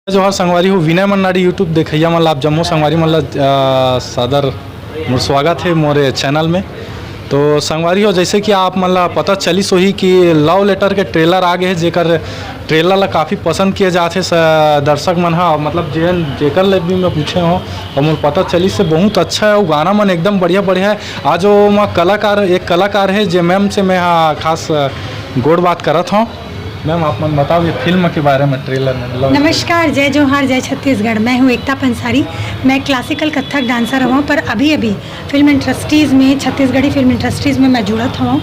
जोहार संगवारी हो विनय मन्नाडी यूट्यूब देखैया मन आप जम्मो संगवारी मन सादर मोर स्वागत है मोरे चैनल में। तो संगवारी हो जैसे कि आप मन ला पता चलिस होही कि लव लेटर के ट्रेलर आ गए है, जेकर ट्रेलर ला काफ़ी पसंद किए जाते दर्शक मन हा, मतलब जेकर ले भी मैं पूछे हो और मोर पता चलिस से बहुत अच्छा है। वो गाना मन एकदम बढ़िया बढ़िया है। आज वो मैं एक कलाकार है जे मैम से मैं खास गोड़ बात करत हूँ। मैम आप मन बताओ ये फिल्म के बारे में, ट्रेलर में। नमस्कार, जय जोहार, जय छत्तीसगढ़। मैं हूँ एकता पंसारी। मैं क्लासिकल कथक डांसर हूँ, पर अभी फिल्म इंडस्ट्रीज़ में, छत्तीसगढ़ी फिल्म इंडस्ट्रीज़ में मैं जुड़त हूँ।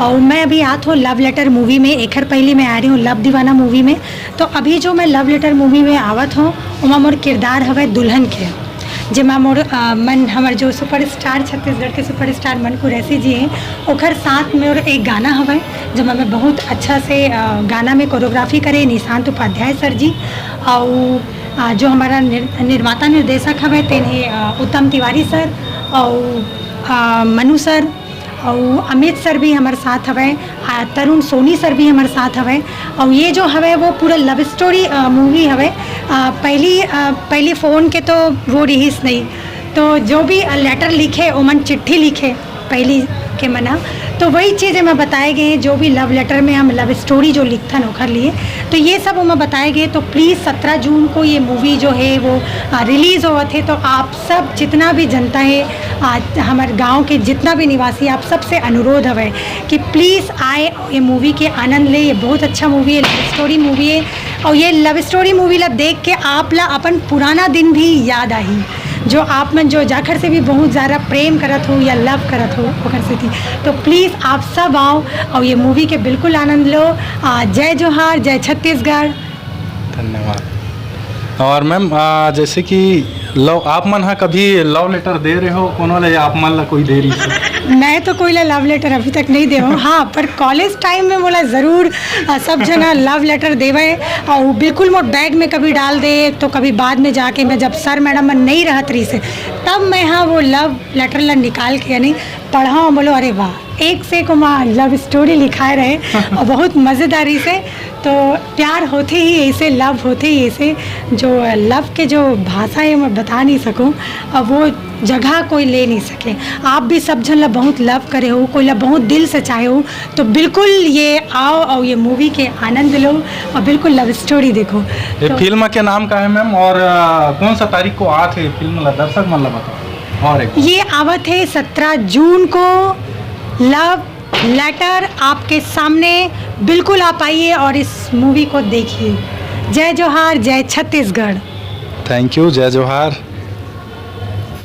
और मैं अभी आत हूँ लव लेटर मूवी में। एक पहले मैं आ रही हूँ लव दीवाना मूवी में। तो अभी जो मैं लव लेटर मूवी में आवत हूँ वहाँ मोर किरदार हवे दुल्हन के, जिमा मोर मन हमार जो सुपरस्टार छत्तीसगढ़ के सुपरस्टार मन कुरैसी जी हैं, ओखर साथ में और एक गाना हवे जमा मैं बहुत अच्छा से गाना में कोरियोग्राफी करे निशांत उपाध्याय सर जी। और जो हमारा निर्माता निर्देशक हवे तेने उत्तम तिवारी सर और मनु सर और अमित सर भी हमारे साथ हवे, तरुण सोनी सर भी हमारे साथ हवे। और ये जो हवे वो पूरा लव स्टोरी मूवी हवे। पहली फ़ोन के तो वो रहीस नहीं, तो जो भी लेटर लिखे ओमन चिट्ठी लिखे पहली के मना, तो वही चीज़ें मैं बताए गए जो भी लव लेटर में हम लव स्टोरी जो लिखथन ओखर लिए, तो ये सब मैं बताए गए। तो प्लीज़ 17 जून को ये मूवी जो है वो रिलीज़ हुआ थे। तो आप सब जितना भी जनता है हमारे गांव के जितना भी निवासी, आप सबसे अनुरोध हवे कि प्लीज़ आए ये मूवी के आनंद ले। ये बहुत अच्छा मूवी है, लव स्टोरी मूवी है। और ये लव स्टोरी मूवी ला देख के आप ला अपन पुराना दिन भी याद आई, जो आप मन जो जाखर से भी बहुत ज़्यादा प्रेम करत हो या लव करत हो ओखर से थी। तो प्लीज़ आप सब आओ और ये मूवी के बिल्कुल आनंद लो। जय जोहार, जय छत्तीसगढ़। धन्यवाद। और मैम जैसे कि आप मन कभी लव लेटर दे रहे हो कोनो ले, आप मन ला कोई दे रही है? मैं तो कोई लव लेटर अभी तक नहीं दे हूँ। हाँ, पर कॉलेज टाइम में बोला ज़रूर सब जना लव लेटर देवे और बिल्कुल मोट बैग में कभी डाल दे। तो कभी बाद में जाके मैं जब सर मैडम मन नहीं रहत रही से तब मैं वो लव लेटर ला निकाल के यानी पढ़ा, बोलो अरे वाह, एक से को माँ लव स्टोरी लिखाए रहे और बहुत मज़ेदारी से। तो प्यार होते ही ऐसे, लव होते ही ऐसे, जो लव के जो भाषा है मैं बता नहीं सकूं और वो जगह कोई ले नहीं सके। आप भी सब जन ला बहुत लव करे हो, कोई ला बहुत दिल से चाहे हो, तो बिल्कुल ये आओ और ये मूवी के आनंद लो और बिल्कुल लव स्टोरी देखो। ये तो फिल्म के नाम का है मैम, और कौन सा तारीख को आते फिल्म ला दर्शक मन ला बताओ। और ये आवत है 17 जून को लव लेटर आपके सामने। बिल्कुल आप आइए और इस मूवी को देखिए। जय जोहार, जय छत्तीसगढ़। थैंक यू, जय जोहार।